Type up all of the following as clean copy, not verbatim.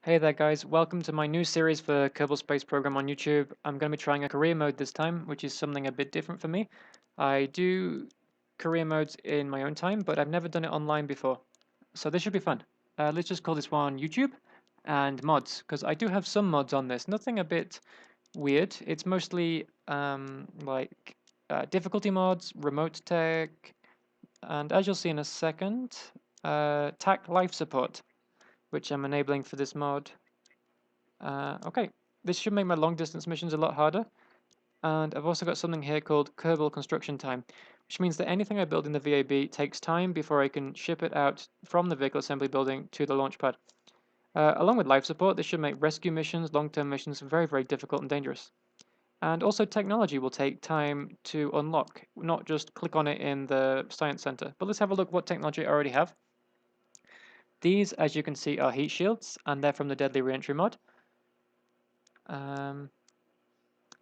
Hey there guys, welcome to my new series for Kerbal Space Program on YouTube. I'm going to be trying a career mode this time, which is something a bit different for me. I do career modes in my own time, but I've never done it online before. So this should be fun. Let's just call this one YouTube and mods, because I do have some mods on this. Nothing a bit weird. It's mostly difficulty mods, remote tech, and as you'll see in a second, TAC life support, which I'm enabling for this mod. Okay, this should make my long distance missions a lot harder. And I've also got something here called Kerbal construction time, which means that anything I build in the VAB takes time before I can ship it out from the vehicle assembly building to the launch pad. Along with life support, this should make rescue missions, long-term missions, very, very difficult and dangerous. And also technology will take time to unlock, not just click on it in the Science Center. But let's have a look what technology I already have. These, as you can see, are heat shields, and they're from the Deadly Reentry mod.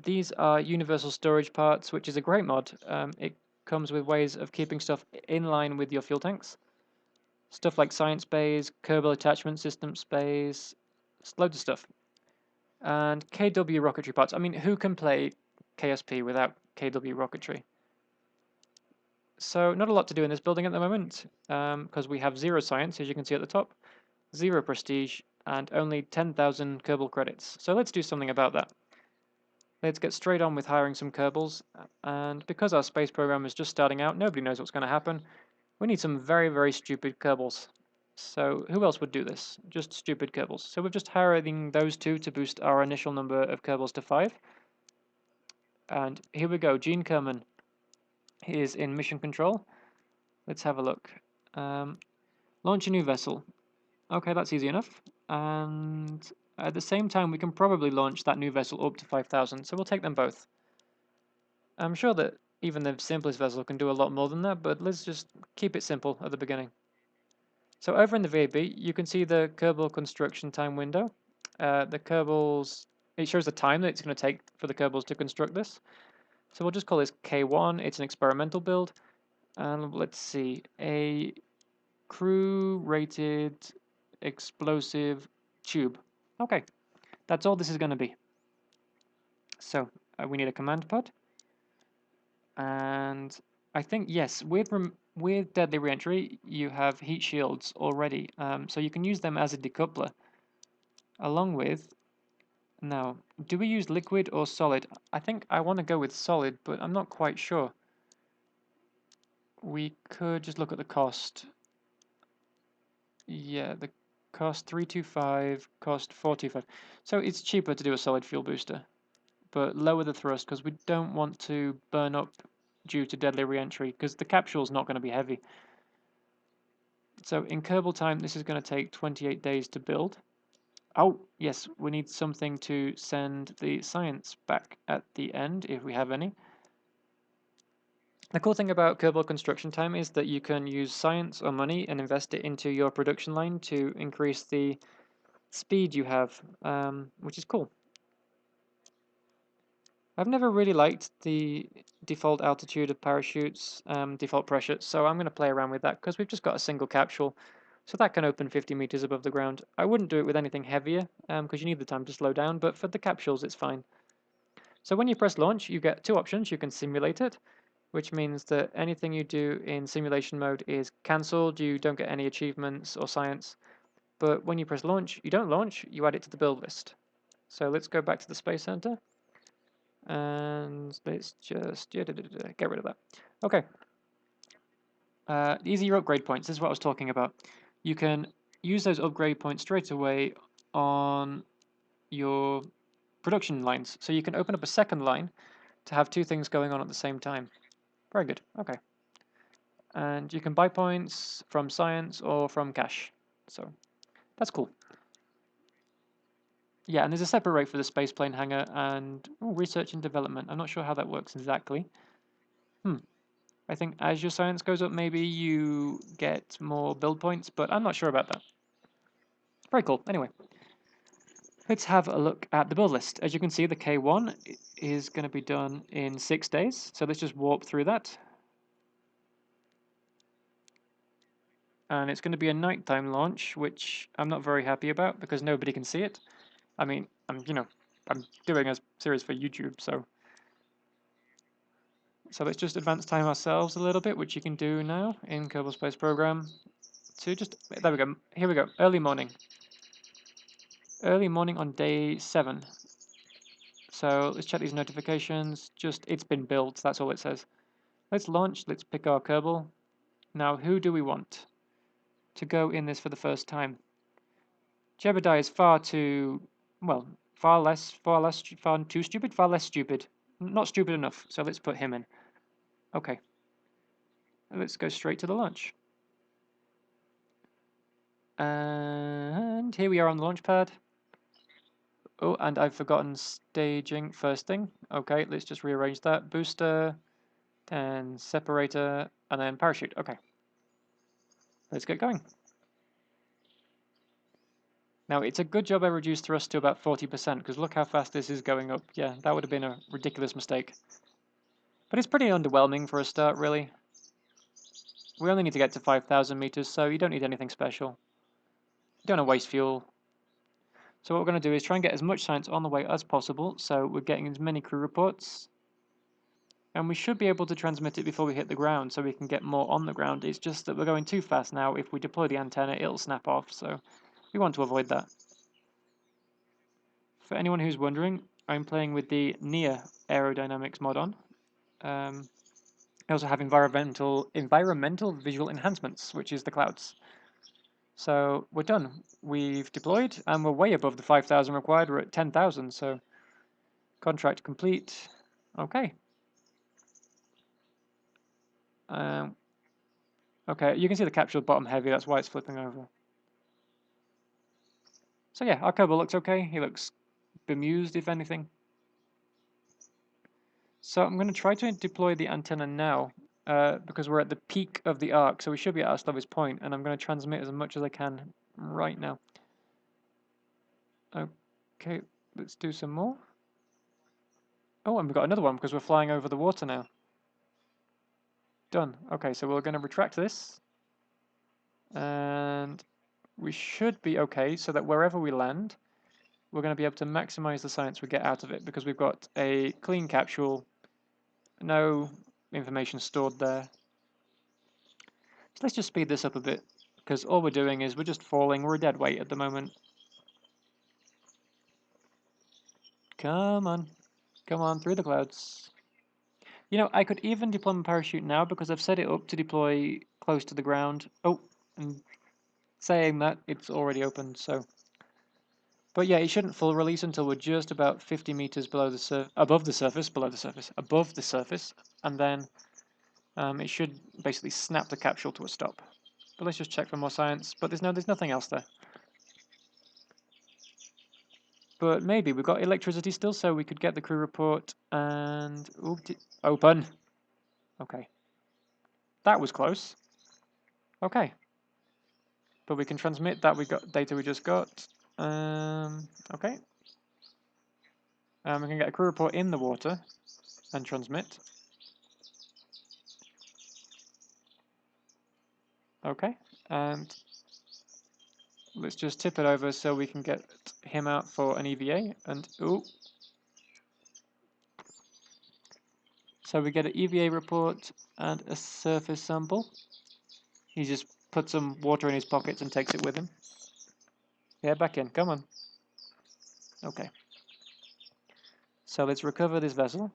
These are universal storage parts, which is a great mod. It comes with ways of keeping stuff in line with your fuel tanks. Stuff like science bays, Kerbal attachment system space, loads of stuff. And KW rocketry parts. I mean, who can play KSP without KW rocketry? So not a lot to do in this building at the moment, because we have 0 science, as you can see at the top, 0 prestige, and only 10,000 Kerbal credits. So let's do something about that. Let's get straight on with hiring some Kerbals, and because our space program is just starting out, nobody knows what's going to happen. We need some very, very stupid Kerbals. So who else would do this? Just stupid Kerbals. So we're just hiring those two to boost our initial number of Kerbals to 5. And here we go, Gene Kerman is in mission control. Let's have a look. Launch a new vessel. Okay, that's easy enough. And at the same time, we can probably launch that new vessel up to 5,000, so we'll take them both. I'm sure that even the simplest vessel can do a lot more than that, but let's just keep it simple at the beginning. So over in the VAB, you can see the Kerbal construction time window. The Kerbals, it shows the time that it's going to take for the Kerbals to construct this. So we'll just call this K1. It's an experimental build. And let's see, a crew-rated explosive tube. Okay, that's all this is going to be. So we need a command pod. And I think, yes, with Deadly Reentry, you have heat shields already, so you can use them as a decoupler. Along with, now, do we use liquid or solid? I think I want to go with solid, but I'm not quite sure. We could just look at the cost. Yeah, the cost 325, cost 425. So it's cheaper to do a solid fuel booster, but lower the thrust because we don't want to burn up due to Deadly Reentry, because the capsule's not going to be heavy. So in Kerbal time, this is going to take 28 days to build. Oh, yes, we need something to send the science back at the end, if we have any. The cool thing about Kerbal construction time is that you can use science or money and invest it into your production line to increase the speed you have, which is cool. I've never really liked the default altitude of parachutes, default pressure, so I'm going to play around with that because we've just got a single capsule, so that can open 50 meters above the ground. I wouldn't do it with anything heavier because you need the time to slow down, but for the capsules it's fine. So when you press launch, you get 2 options. You can simulate it, which means that anything you do in simulation mode is cancelled. You don't get any achievements or science. But when you press launch, you don't launch, you add it to the build list. So let's go back to the Space Center. And let's just get rid of that. Okay. These are your upgrade points. This is what I was talking about. You can use those upgrade points straight away on your production lines. So you can open up a second line to have 2 things going on at the same time. Very good. Okay. And you can buy points from science or from cash. So that's cool. Yeah, and there's a separate rate for the spaceplane hangar and research and development. I'm not sure how that works exactly. I think as your science goes up, maybe you get more build points, but I'm not sure about that. Very cool. Anyway, let's have a look at the build list. As you can see, the K1 is going to be done in 6 days. So let's just warp through that. and it's going to be a nighttime launch, which I'm not very happy about because nobody can see it. I mean, I'm doing a series for YouTube, so let's just advance time ourselves a little bit, which you can do now in Kerbal Space Program. To just there we go. Here we go. Early morning on day 7. So let's check these notifications. Just it's been built. That's all it says. Let's launch. Let's pick our Kerbal. Now, who do we want to go in this for the first time? Jebediah is far too, well, far too stupid, far less stupid. Not stupid enough, so let's put him in. Okay. Let's go straight to the launch. And here we are on the launch pad. Oh, and I've forgotten staging first thing. Okay, let's just rearrange that. Booster, and separator, and then parachute. Okay. Let's get going. Now, it's a good job I reduced thrust to about 40%, because look how fast this is going up. Yeah, that would have been a ridiculous mistake. But it's pretty underwhelming for a start, really. We only need to get to 5,000 meters, so you don't need anything special. You don't want to waste fuel. So what we're going to do is try and get as much science on the way as possible, so we're getting as many crew reports. And we should be able to transmit it before we hit the ground, so we can get more on the ground. It's just that we're going too fast now. If we deploy the antenna, it'll snap off, so we want to avoid that. For anyone who's wondering, I'm playing with the near aerodynamics mod on. I also have environmental visual enhancements, which is the clouds. So we're done. We've deployed, and we're way above the 5,000 required. We're at 10,000, so contract complete. Okay. Okay, you can see the capsule bottom heavy. That's why it's flipping over. So yeah, our Kerbal looks okay. He looks bemused, if anything. So I'm going to try to deploy the antenna now, because we're at the peak of the arc, so we should be at our slowest point, and I'm going to transmit as much as I can right now. Okay, let's do some more. Oh, and we've got another one because we're flying over the water now. Done. Okay, so we're going to retract this, and we should be okay so that wherever we land, we're going to be able to maximize the science we get out of it because we've got a clean capsule, no information stored there. So let's just speed this up a bit because all we're doing is we're just falling. We're a dead weight at the moment. Come on. Come on, through the clouds. You know, I could even deploy my parachute now because I've set it up to deploy close to the ground. Oh, and saying that, it's already opened, so. But yeah, it shouldn't full release until we're just about 50 meters below the above the surface, and then it should basically snap the capsule to a stop. But let's just check for more science. But there's nothing else there. But maybe we've got electricity still, so we could get the crew report and open. Okay, that was close. Okay, but we can transmit that. We got data we just got. Okay. We can get a crew report in the water and transmit. Okay, and let's just tip it over so we can get him out for an EVA. And ooh, so we get an EVA report and a surface sample. He just puts some water in his pockets and takes it with him. Yeah, back in. Come on. Okay. So let's recover this vessel.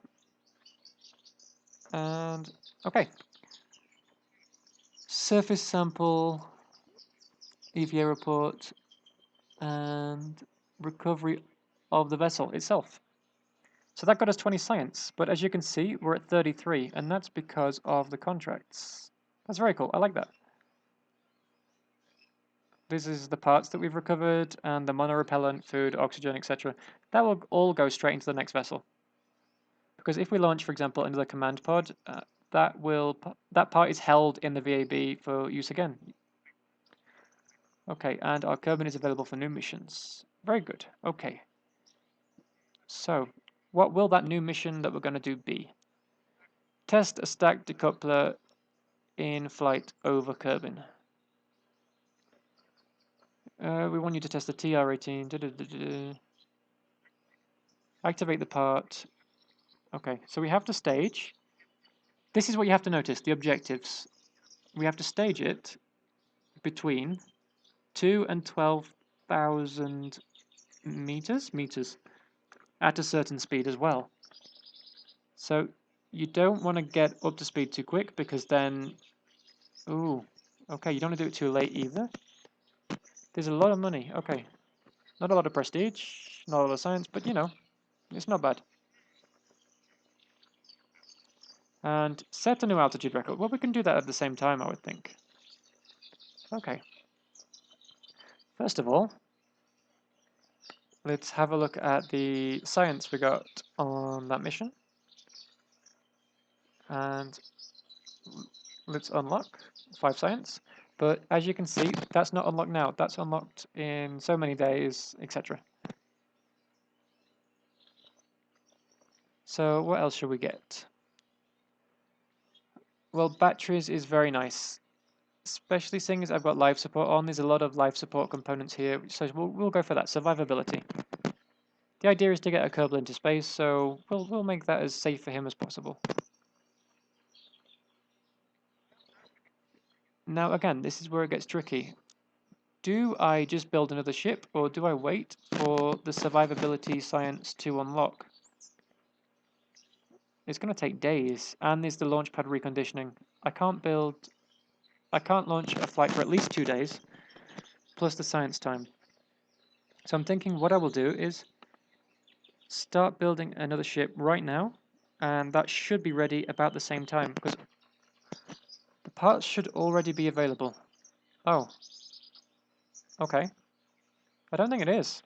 And okay. Surface sample, EVA report, and recovery of the vessel itself. So that got us 20 science, but as you can see, we're at 33, and that's because of the contracts. That's very cool. I like that. This is the parts that we've recovered, and the monorepellent, food, oxygen, etc. That will all go straight into the next vessel. Because if we launch, for example, into the command pod, that part is held in the VAB for use again. Okay, and our Kerbal is available for new missions. Very good. Okay. So, what will that new mission that we're going to do be? Test a stacked decoupler in flight over Kerbal. We want you to test the TR18. Activate the part. Okay, so we have to stage. This is what you have to notice, the objectives. We have to stage it between 2 and 12,000 meters at a certain speed as well. So you don't want to get up to speed too quick because then, ooh, okay, you don't want to do it too late either. There's a lot of money, okay. Not a lot of prestige, not a lot of science, but you know, it's not bad. And set a new altitude record. Well, we can do that at the same time, I would think. Okay. First of all, let's have a look at the science we got on that mission. And let's unlock 5 science. But as you can see, that's not unlocked now. That's unlocked in so many days, etc. So what else should we get? Well, batteries is very nice, especially seeing as I've got life support on. There's a lot of life support components here, so we'll go for that. Survivability. The idea is to get a Kerbal into space, so we'll make that as safe for him as possible. Now again, this is where it gets tricky. Do I just build another ship, or do I wait for the survivability science to unlock? It's going to take days, and there's the launch pad reconditioning. I can't launch a flight for at least 2 days, plus the science time. So I'm thinking what I will do is start building another ship right now, and that should be ready about the same time, because the parts should already be available. Oh, okay. I don't think it is.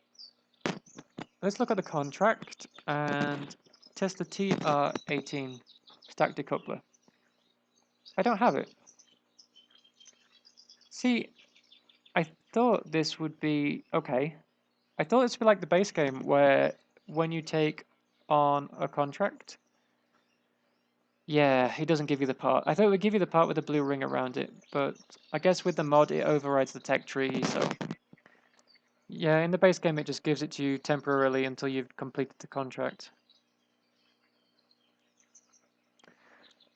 Let's look at the contract and test the TR18 stack decoupler. I don't have it. See, I thought this would be okay. I thought this would be like the base game where when you take on a contract, yeah, he doesn't give you the part. I thought it would give you the part with the blue ring around it, but I guess with the mod it overrides the tech tree, so yeah, in the base game it just gives it to you temporarily until you've completed the contract.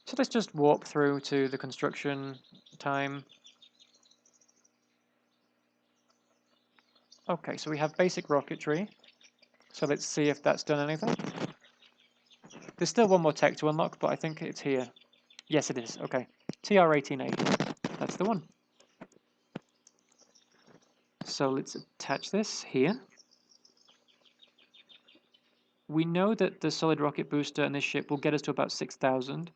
So let's just warp through to the construction time. Okay, so we have basic rocketry. So let's see if that's done anything. There's still one more tech to unlock, but I think it's here. Yes, it is. Okay. TR18A. That's the one. So let's attach this here. We know that the solid rocket booster and this ship will get us to about 6,000.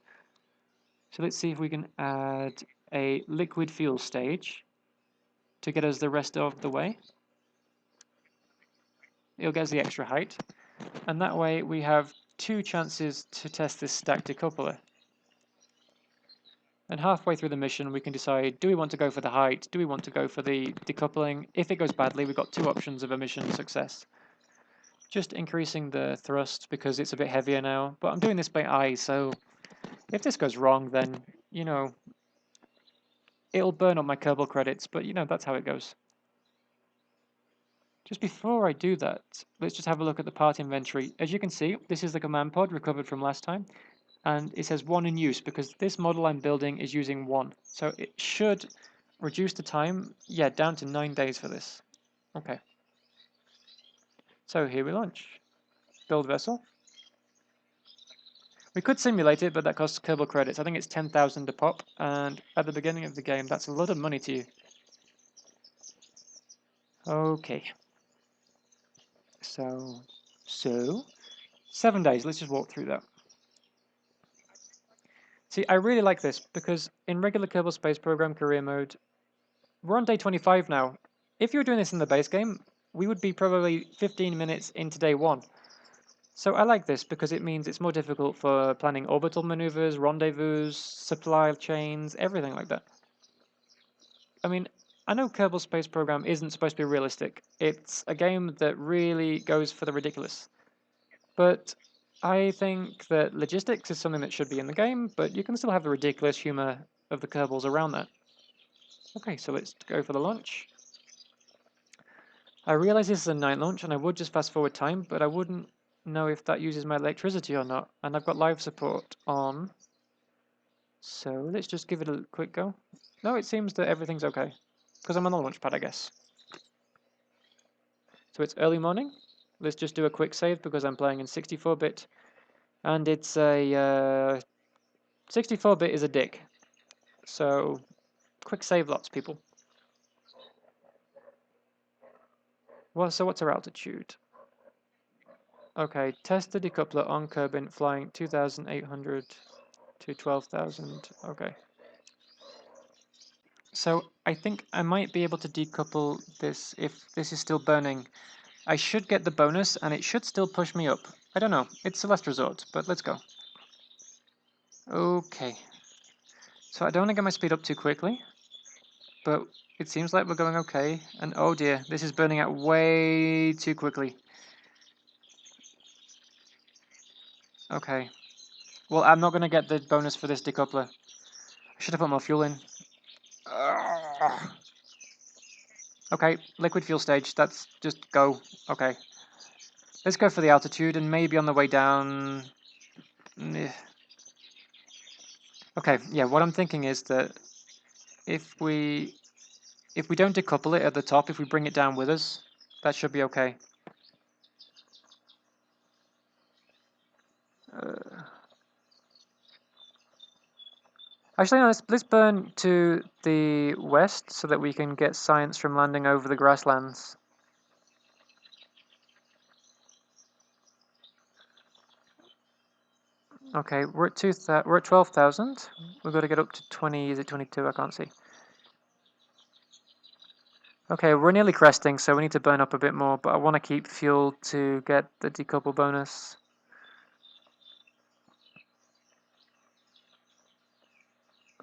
So let's see if we can add a liquid fuel stage to get us the rest of the way. It'll get us the extra height. And that way we have 2 chances to test this stack decoupler. And halfway through the mission, we can decide, do we want to go for the height? Do we want to go for the decoupling? If it goes badly, we've got 2 options of a mission success. Just increasing the thrust because it's a bit heavier now. But I'm doing this by eye, so if this goes wrong, then, you know, it'll burn up my Kerbal credits, but, you know, that's how it goes. Just before I do that, let's just have a look at the part inventory. As you can see, this is the command pod recovered from last time. And it says 1 in use because this model I'm building is using 1. So it should reduce the time, yeah, down to 9 days for this. Okay. So here we launch. Build vessel. We could simulate it, but that costs Kerbal credits. I think it's 10,000 a pop, and at the beginning of the game, that's a lot of money to you. Okay. So 7 days. Let's just walk through that. See, I really like this because in regular Kerbal Space Program career mode, we're on day 25 now. If you were doing this in the base game, we would be probably 15 minutes into day 1. So I like this because it means it's more difficult for planning orbital maneuvers, rendezvous, supply chains, everything like that. I mean, I know Kerbal Space Program isn't supposed to be realistic. It's a game that really goes for the ridiculous. But I think that logistics is something that should be in the game, but you can still have the ridiculous humor of the Kerbals around that. Okay, so let's go for the launch. I realize this is a night launch and I would just fast forward time, but I wouldn't know if that uses my electricity or not. And I've got live support on. So let's just give it a quick go. No, it seems that everything's okay. Because I'm on the launch pad, I guess. So it's early morning. Let's just do a quick save because I'm playing in 64-bit. And it's a 64-bit is a dick. So quick save lots, people. Well, so what's our altitude? Okay, test the decoupler on Kerbin flying 2,800 to 12,000. Okay. So I think I might be able to decouple this if this is still burning. I should get the bonus and it should still push me up. I don't know. It's a last resort, but let's go. Okay. So I don't want to get my speed up too quickly, but it seems like we're going okay. And oh dear, this is burning out way too quickly. Okay. Well, I'm not going to get the bonus for this decoupler. I should have put more fuel in. Ugh. Okay, liquid fuel stage. That's just go. Okay. Let's go for the altitude and maybe on the way down. Okay, yeah, what I'm thinking is that if we don't decouple it at the top, if we bring it down with us, that should be okay. Actually, no, let's burn to the west so that we can get science from landing over the grasslands. Okay, we're at 12,000. We've got to get up to 20. Is it 22? I can't see. Okay, we're nearly cresting, so we need to burn up a bit more, but I want to keep fuel to get the decouple bonus.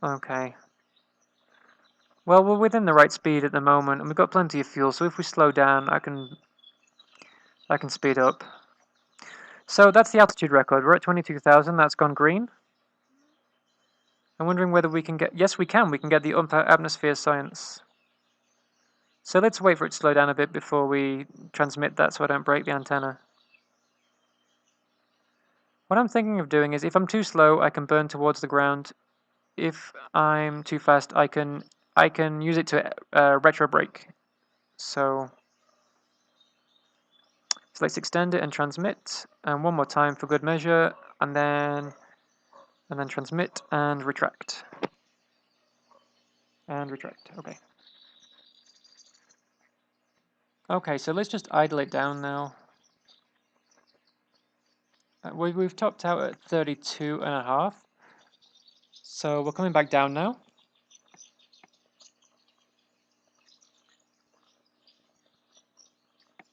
Okay. Well, we're within the right speed at the moment, and we've got plenty of fuel, so if we slow down, I can speed up. So that's the altitude record. We're at 22,000. That's gone green. I'm wondering whether we can get... Yes, we can. We can get the upper atmosphere science. So let's wait for it to slow down a bit before we transmit that so I don't break the antenna. What I'm thinking of doing is if I'm too slow, I can burn towards the ground. If I'm too fast, I can use it to retro brake. So let's extend it and transmit. And one more time for good measure. And then transmit and retract. And retract. Okay. Okay, so let's just idle it down now. We've topped out at 32.5. So we're coming back down now.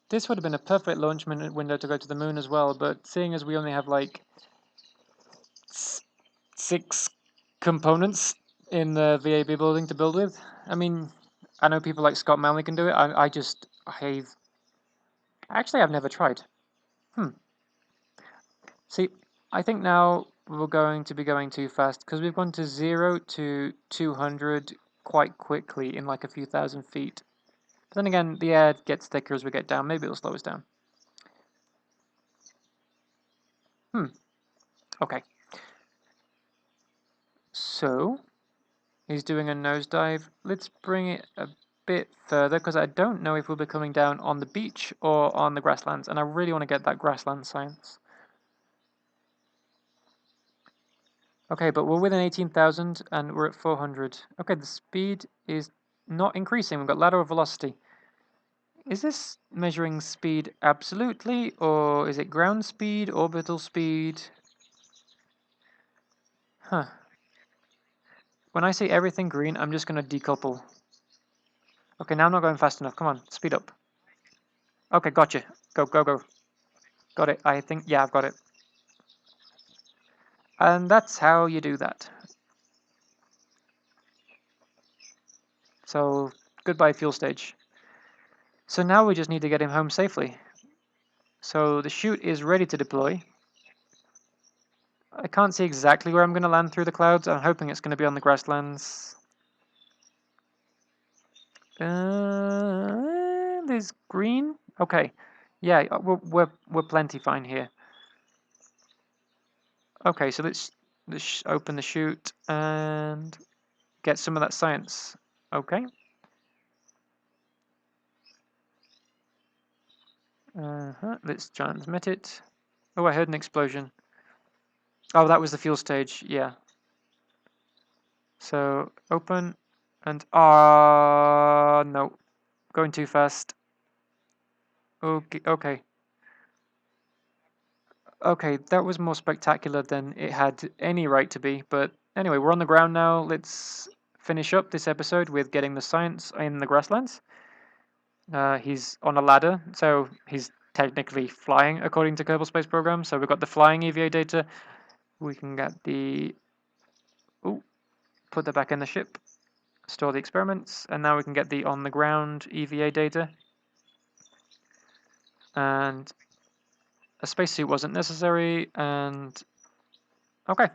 This would have been a perfect launch window to go to the moon as well, but seeing as we only have like 6 components in the VAB building to build with, I mean, I know people like Scott Manley can do it. I've never tried. See, I think now we're going to be going too fast because we've gone to 0 to 200 quite quickly in like a few thousand feet. But then again, the air gets thicker as we get down. Maybe it'll slow us down. Okay. So, he's doing a nosedive. Let's bring it a bit further because I don't know if we'll be coming down on the beach or on the grasslands, and I really want to get that grassland science. Okay, but we're within 18,000 and we're at 400. Okay, the speed is not increasing. We've got lateral velocity. Is this measuring speed absolutely, or is it ground speed, orbital speed? Huh. When I see everything green, I'm just going to decouple. Okay, now I'm not going fast enough. Come on, speed up. Okay, gotcha. Go, go, go. Got it. I think, yeah, I've got it. And that's how you do that. So, goodbye fuel stage. So now we just need to get him home safely. So the chute is ready to deploy. I can't see exactly where I'm going to land through the clouds. I'm hoping it's going to be on the grasslands. there's green. Okay, yeah, we're plenty fine here. Okay, so let's open the chute and get some of that science. Okay. Let's transmit it. Oh, I heard an explosion. Oh, that was the fuel stage. Yeah. So open and no, going too fast. Okay, okay. Okay, that was more spectacular than it had any right to be. But anyway, we're on the ground now. Let's finish up this episode with getting the science in the grasslands. He's on a ladder, so he's technically flying according to Kerbal Space Program. So we've got the flying EVA data. We can get the... Ooh, put that back in the ship. Store the experiments. And now we can get the on-the-ground EVA data. And a spacesuit wasn't necessary, and... Okay.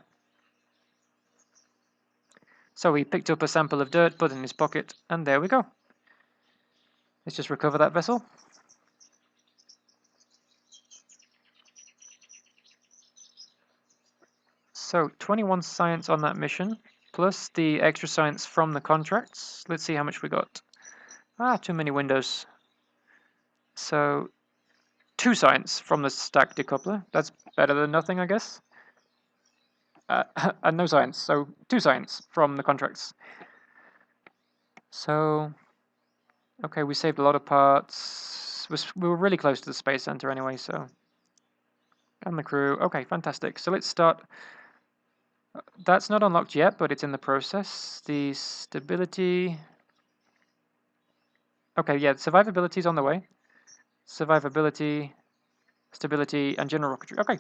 So he picked up a sample of dirt, put it in his pocket, and there we go. Let's just recover that vessel. So 21 science on that mission, plus the extra science from the contracts. Let's see how much we got. Too many windows. So 2 science from the stack decoupler. That's better than nothing, I guess. And no science, so 2 science from the contracts. So, okay, we saved a lot of parts. We were really close to the space center anyway, so. And the crew. Okay, fantastic. So let's start. That's not unlocked yet, but it's in the process. The stability. Okay, yeah, survivability is on the way. Survivability, stability, and general rocketry. Okay.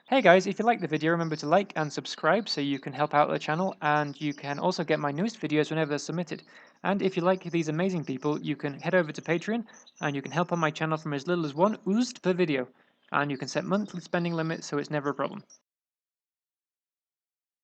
Hey guys, if you liked the video, remember to like and subscribe so you can help out the channel, and you can also get my newest videos whenever they're submitted. And if you like these amazing people, you can head over to Patreon, and you can help on my channel from as little as 1 oost per video. And you can set monthly spending limits so it's never a problem.